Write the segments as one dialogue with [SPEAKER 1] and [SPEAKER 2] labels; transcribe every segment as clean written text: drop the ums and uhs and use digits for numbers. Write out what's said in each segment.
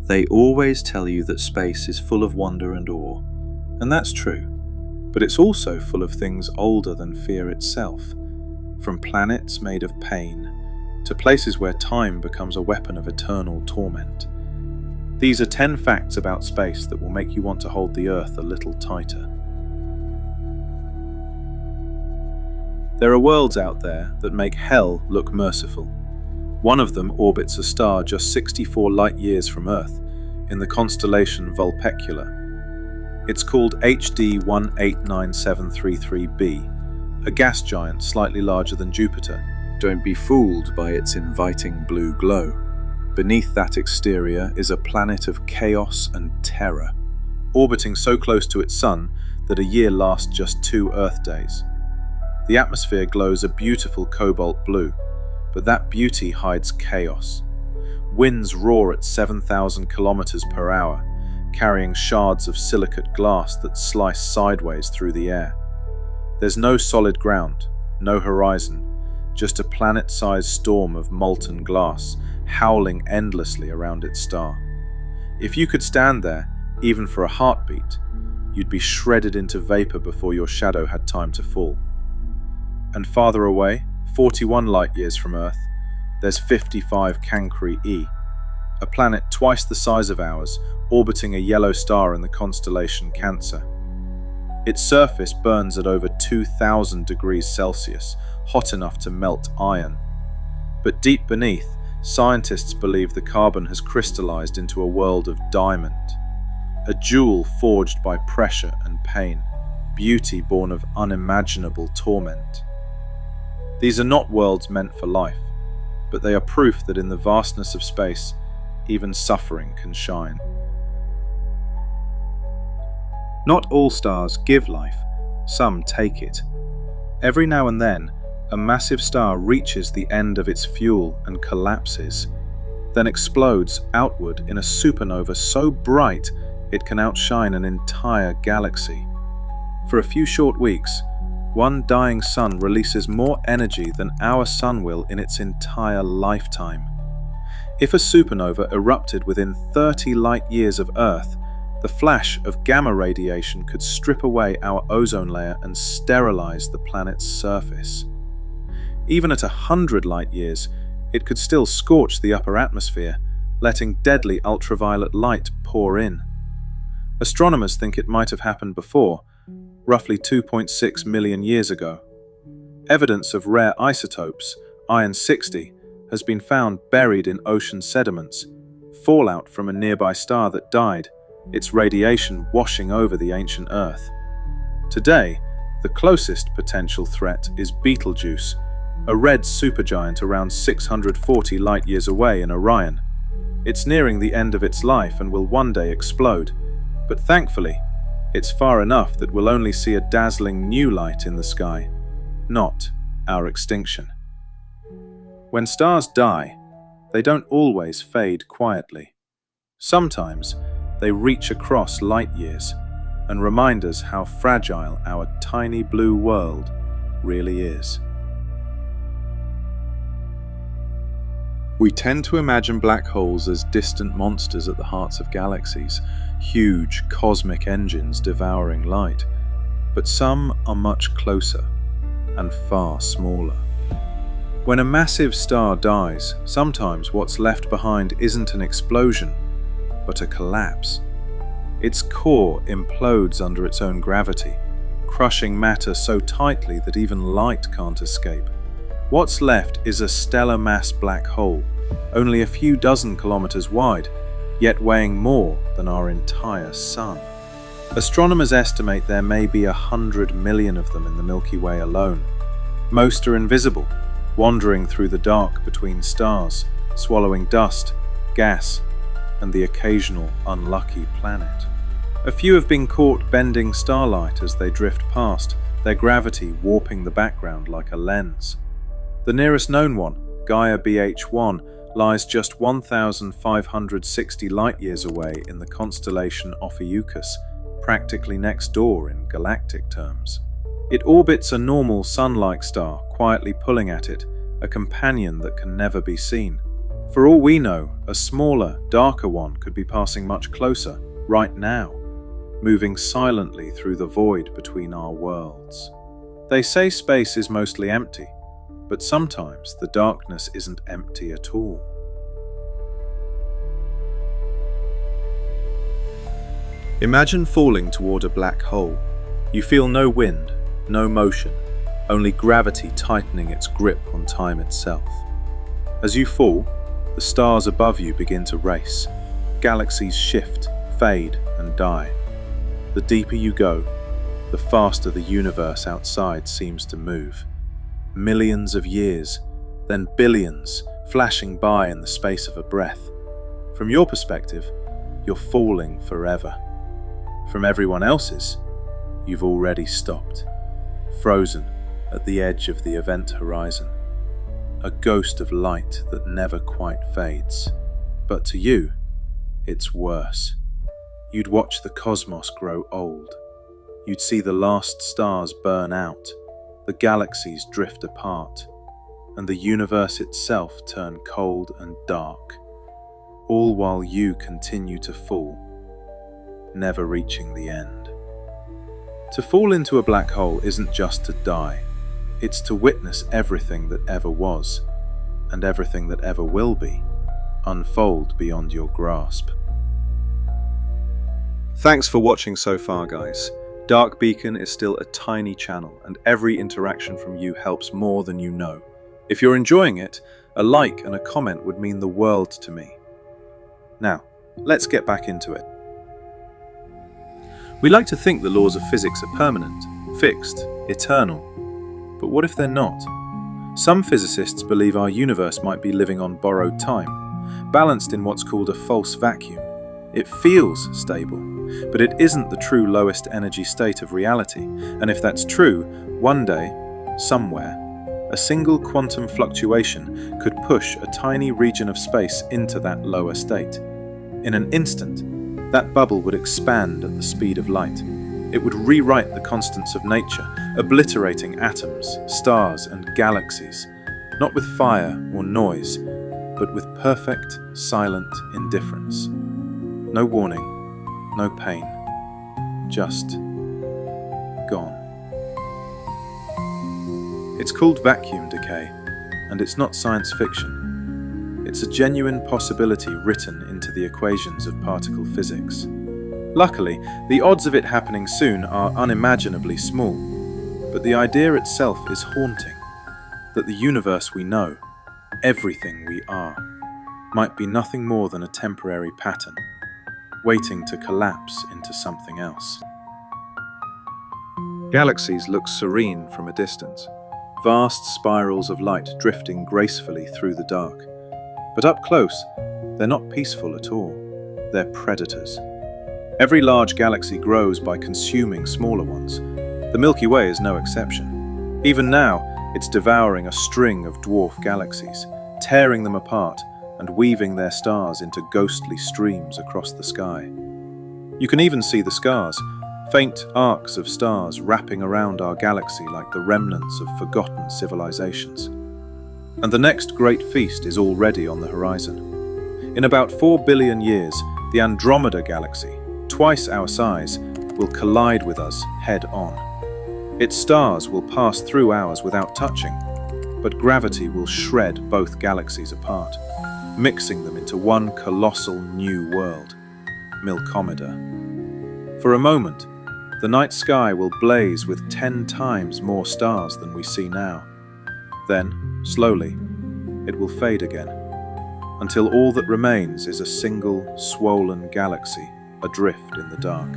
[SPEAKER 1] They always tell you that space is full of wonder and awe, and that's true, but it's also full of things older than fear itself, from planets made of pain to places where time becomes a weapon of eternal torment. These are 10 facts about space that will make you want to hold the Earth a little tighter. There are worlds out there that make hell look merciful. One of them orbits a star just 64 light-years from Earth, in the constellation Vulpecula. It's called HD 189733b, a gas giant slightly larger than Jupiter. Don't be fooled by its inviting blue glow. Beneath that exterior is a planet of chaos and terror, orbiting so close to its sun that a year lasts just 2 Earth days. The atmosphere glows a beautiful cobalt blue, but that beauty hides chaos. Winds roar at 7,000 kilometers per hour, carrying shards of silicate glass that slice sideways through the air. There's no solid ground, no horizon, just a planet-sized storm of molten glass howling endlessly around its star. If you could stand there, even for a heartbeat, you'd be shredded into vapor before your shadow had time to fall. And farther away, 41 light-years from Earth, there's 55 Cancri e, a planet twice the size of ours, orbiting a yellow star in the constellation Cancer. Its surface burns at over 2,000 degrees Celsius, hot enough to melt iron. But deep beneath, scientists believe the carbon has crystallized into a world of diamond, a jewel forged by pressure and pain, beauty born of unimaginable torment. These are not worlds meant for life, but they are proof that in the vastness of space, even suffering can shine. Not all stars give life, some take it. Every now and then, a massive star reaches the end of its fuel and collapses, then explodes outward in a supernova so bright it can outshine an entire galaxy. For a few short weeks, one dying sun releases more energy than our sun will in its entire lifetime. If a supernova erupted within 30 light-years of Earth, the flash of gamma radiation could strip away our ozone layer and sterilize the planet's surface. Even at 100 light-years, it could still scorch the upper atmosphere, letting deadly ultraviolet light pour in. Astronomers think it might have happened before, roughly 2.6 million years ago. Evidence of rare isotopes, iron-60, has been found buried in ocean sediments, fallout from a nearby star that died, its radiation washing over the ancient Earth. Today, the closest potential threat is Betelgeuse, a red supergiant around 640 light-years away in Orion. It's nearing the end of its life and will one day explode, but thankfully, it's far enough that we'll only see a dazzling new light in the sky, not our extinction. When stars die, they don't always fade quietly. Sometimes they reach across light years and remind us how fragile our tiny blue world really is. We tend to imagine black holes as distant monsters at the hearts of galaxies, huge cosmic engines devouring light, but some are much closer and far smaller. When a massive star dies, sometimes what's left behind isn't an explosion, but a collapse. Its core implodes under its own gravity, crushing matter so tightly that even light can't escape. What's left is a stellar mass black hole, only a few dozen kilometers wide, yet weighing more than our entire sun. Astronomers estimate there may be 100 million of them in the Milky Way alone. Most are invisible, wandering through the dark between stars, swallowing dust, gas, and the occasional unlucky planet. A few have been caught bending starlight as they drift past, their gravity warping the background like a lens. The nearest known one, Gaia BH1, lies just 1,560 light-years away in the constellation Ophiuchus, practically next door in galactic terms. It orbits a normal sun-like star, quietly pulling at it, a companion that can never be seen. For all we know, a smaller, darker one could be passing much closer, right now, moving silently through the void between our worlds. They say space is mostly empty, but sometimes the darkness isn't empty at all. Imagine falling toward a black hole. You feel no wind, no motion, only gravity tightening its grip on time itself. As you fall, the stars above you begin to race. Galaxies shift, fade, and die. The deeper you go, the faster the universe outside seems to move. Millions of years, then billions, flashing by in the space of a breath. From your perspective, you're falling forever. From everyone else's, you've already stopped, frozen at the edge of the event horizon, a ghost of light that never quite fades. But to you, it's worse. You'd watch the cosmos grow old. You'd see the last stars burn out, the galaxies drift apart, and the universe itself turn cold and dark, all while you continue to fall, never reaching the end. To fall into a black hole isn't just to die, it's to witness everything that ever was, and everything that ever will be, unfold beyond your grasp. Thanks for watching so far, guys. Dark Beacon is still a tiny channel, and every interaction from you helps more than you know. If you're enjoying it, a like and a comment would mean the world to me. Now, let's get back into it. We like to think the laws of physics are permanent, fixed, eternal. But what if they're not? Some physicists believe our universe might be living on borrowed time, balanced in what's called a false vacuum. It feels stable, but it isn't the true lowest energy state of reality. And if that's true, one day, somewhere, a single quantum fluctuation could push a tiny region of space into that lower state. In an instant, that bubble would expand at the speed of light. It would rewrite the constants of nature, obliterating atoms, stars, and galaxies, not with fire or noise, but with perfect, silent indifference. No warning, no pain, just gone. It's called vacuum decay, and it's not science fiction. It's a genuine possibility written into the equations of particle physics. Luckily, the odds of it happening soon are unimaginably small, but the idea itself is haunting, that the universe we know, everything we are, might be nothing more than a temporary pattern, waiting to collapse into something else. Galaxies look serene from a distance, vast spirals of light drifting gracefully through the dark. But up close, they're not peaceful at all. They're predators. Every large galaxy grows by consuming smaller ones. The Milky Way is no exception. Even now, it's devouring a string of dwarf galaxies, tearing them apart and weaving their stars into ghostly streams across the sky. You can even see the scars, faint arcs of stars wrapping around our galaxy like the remnants of forgotten civilizations. And the next great feast is already on the horizon. In about 4 billion years, the Andromeda galaxy, twice our size, will collide with us head-on. Its stars will pass through ours without touching, but gravity will shred both galaxies apart, mixing them into one colossal new world, Milkomeda. For a moment, the night sky will blaze with 10 times more stars than we see now. Then, slowly, it will fade again, until all that remains is a single, swollen galaxy adrift in the dark.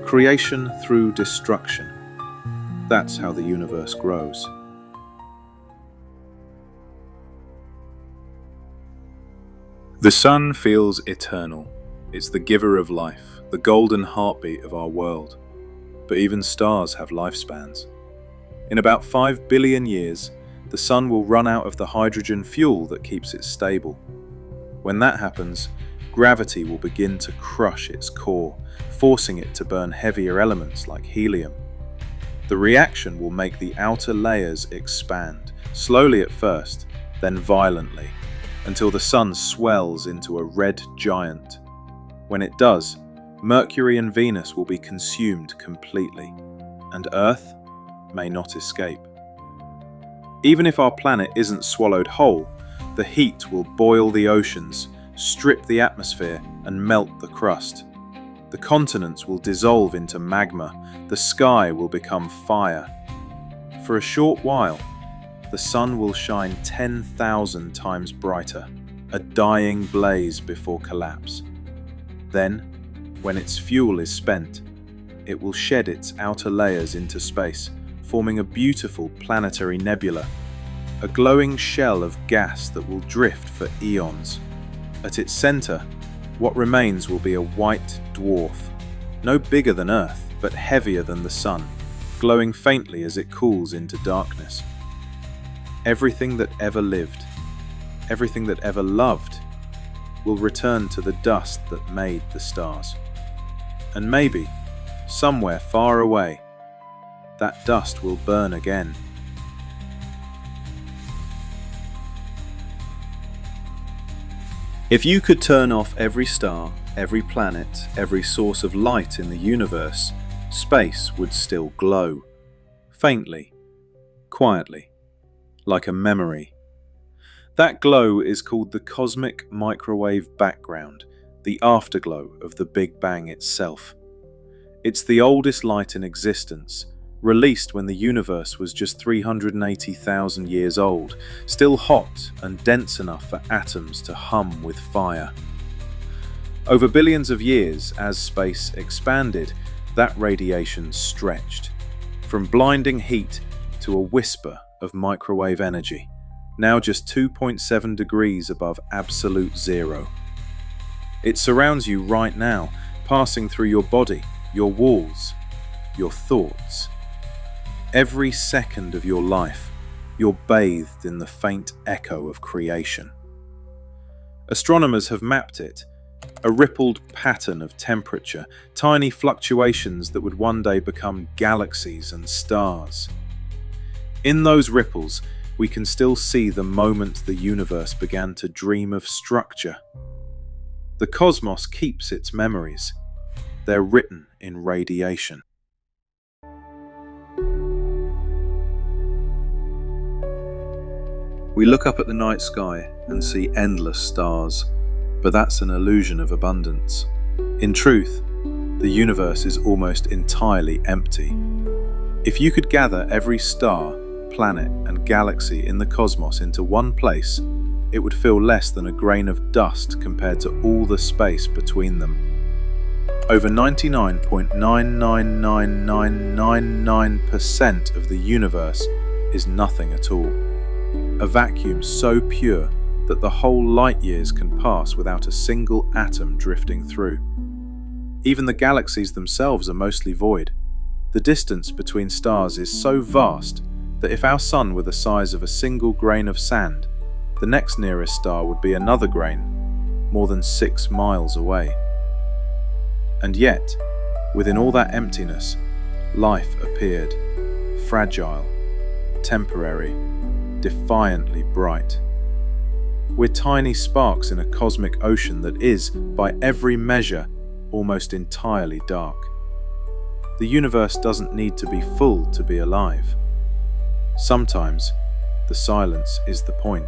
[SPEAKER 1] Creation through destruction. That's how the universe grows. The sun feels eternal. It's the giver of life, the golden heartbeat of our world. But even stars have lifespans. In about 5 billion years, the sun will run out of the hydrogen fuel that keeps it stable. When that happens, gravity will begin to crush its core, forcing it to burn heavier elements like helium. The reaction will make the outer layers expand, slowly at first, then violently. until the sun swells into a red giant. When it does, Mercury and Venus will be consumed completely, and Earth may not escape. Even if our planet isn't swallowed whole, the heat will boil the oceans, strip the atmosphere, and melt the crust. The continents will dissolve into magma, the sky will become fire. For a short while, the sun will shine 10,000 times brighter, a dying blaze before collapse. Then, when its fuel is spent, it will shed its outer layers into space, forming a beautiful planetary nebula, a glowing shell of gas that will drift for eons. At its center, what remains will be a white dwarf, no bigger than Earth, but heavier than the sun, glowing faintly as it cools into darkness. Everything that ever lived, everything that ever loved, will return to the dust that made the stars. And maybe, somewhere far away, that dust will burn again. If you could turn off every star, every planet, every source of light in the universe, space would still glow. Faintly, quietly, like a memory. That glow is called the cosmic microwave background, the afterglow of the Big Bang itself. It's the oldest light in existence, released when the universe was just 380,000 years old, still hot and dense enough for atoms to hum with fire. Over billions of years, as space expanded, that radiation stretched, from blinding heat to a whisper of microwave energy, now just 2.7 degrees above absolute zero. It surrounds you right now, passing through your body, your walls, your thoughts. Every second of your life, you're bathed in the faint echo of creation. Astronomers have mapped it, a rippled pattern of temperature, tiny fluctuations that would one day become galaxies and stars. In those ripples, we can still see the moment the universe began to dream of structure. The cosmos keeps its memories. They're written in radiation. We look up at the night sky and see endless stars, but that's an illusion of abundance. In truth, the universe is almost entirely empty. If you could gather every star, planet, and galaxy in the cosmos into one place, it would feel less than a grain of dust compared to all the space between them. Over 99.999999% of the universe is nothing at all. A vacuum so pure that the whole light years can pass without a single atom drifting through. Even the galaxies themselves are mostly void. The distance between stars is so vast that if our sun were the size of a single grain of sand, the next nearest star would be another grain, more than 6 miles away. And yet, within all that emptiness, life appeared, fragile, temporary, defiantly bright. We're tiny sparks in a cosmic ocean that is, by every measure, almost entirely dark. The universe doesn't need to be full to be alive. Sometimes, the silence is the point.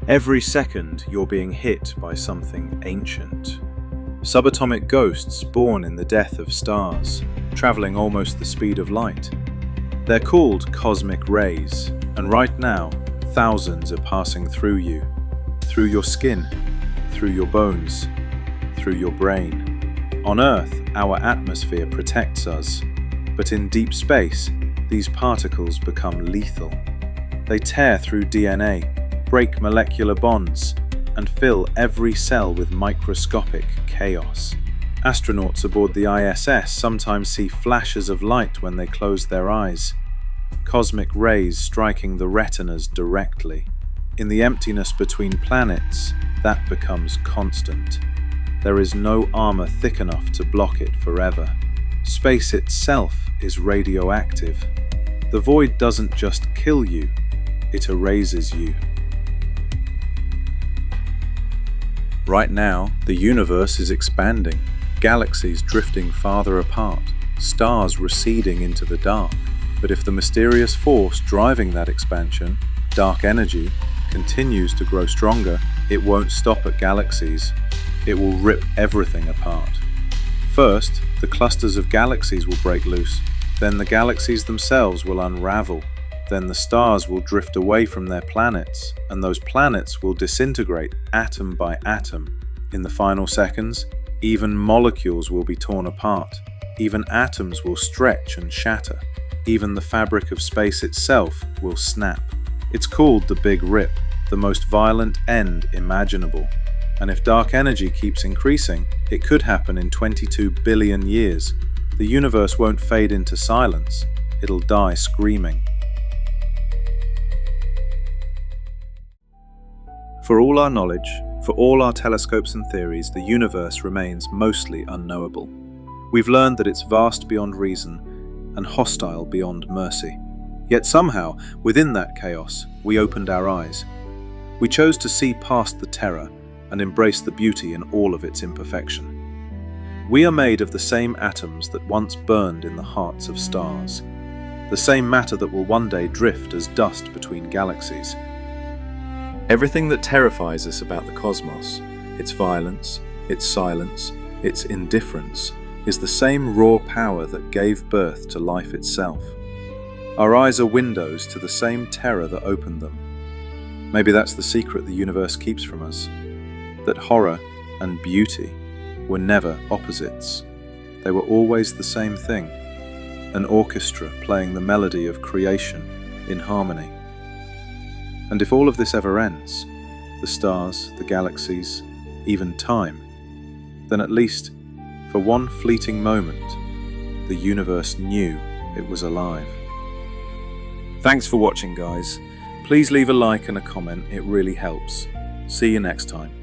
[SPEAKER 1] Every second, you're being hit by something ancient. Subatomic ghosts born in the death of stars, traveling almost the speed of light. They're called cosmic rays, and right now, thousands are passing through you, through your skin, through your bones, through your brain. On Earth, our atmosphere protects us, but in deep space, these particles become lethal. They tear through DNA, break molecular bonds, and fill every cell with microscopic chaos. Astronauts aboard the ISS sometimes see flashes of light when they close their eyes, cosmic rays striking the retinas directly. In the emptiness between planets, that becomes constant. There is no armor thick enough to block it forever. Space itself is radioactive. The void doesn't just kill you, it erases you. Right now, the universe is expanding, galaxies drifting farther apart, stars receding into the dark. But if the mysterious force driving that expansion, dark energy, continues to grow stronger, it won't stop at galaxies. It will rip everything apart. First, the clusters of galaxies will break loose. Then the galaxies themselves will unravel. Then the stars will drift away from their planets, and those planets will disintegrate atom by atom. In the final seconds, even molecules will be torn apart. Even atoms will stretch and shatter. Even the fabric of space itself will snap. It's called the Big Rip, the most violent end imaginable. And if dark energy keeps increasing, it could happen in 22 billion years. The universe won't fade into silence, it'll die screaming. For all our knowledge, for all our telescopes and theories, the universe remains mostly unknowable. We've learned that it's vast beyond reason and hostile beyond mercy. Yet somehow, within that chaos, we opened our eyes. We chose to see past the terror and embrace the beauty in all of its imperfection. We are made of the same atoms that once burned in the hearts of stars, the same matter that will one day drift as dust between galaxies. Everything that terrifies us about the cosmos, its violence, its silence, its indifference, is the same raw power that gave birth to life itself. Our eyes are windows to the same terror that opened them. Maybe that's the secret the universe keeps from us, that horror and beauty were never opposites. They were always the same thing, an orchestra playing the melody of creation in harmony. And if all of this ever ends, the stars, the galaxies, even time, then at least, for one fleeting moment, the universe knew it was alive. Thanks for watching, guys. Please leave a like and a comment, it really helps. See you next time.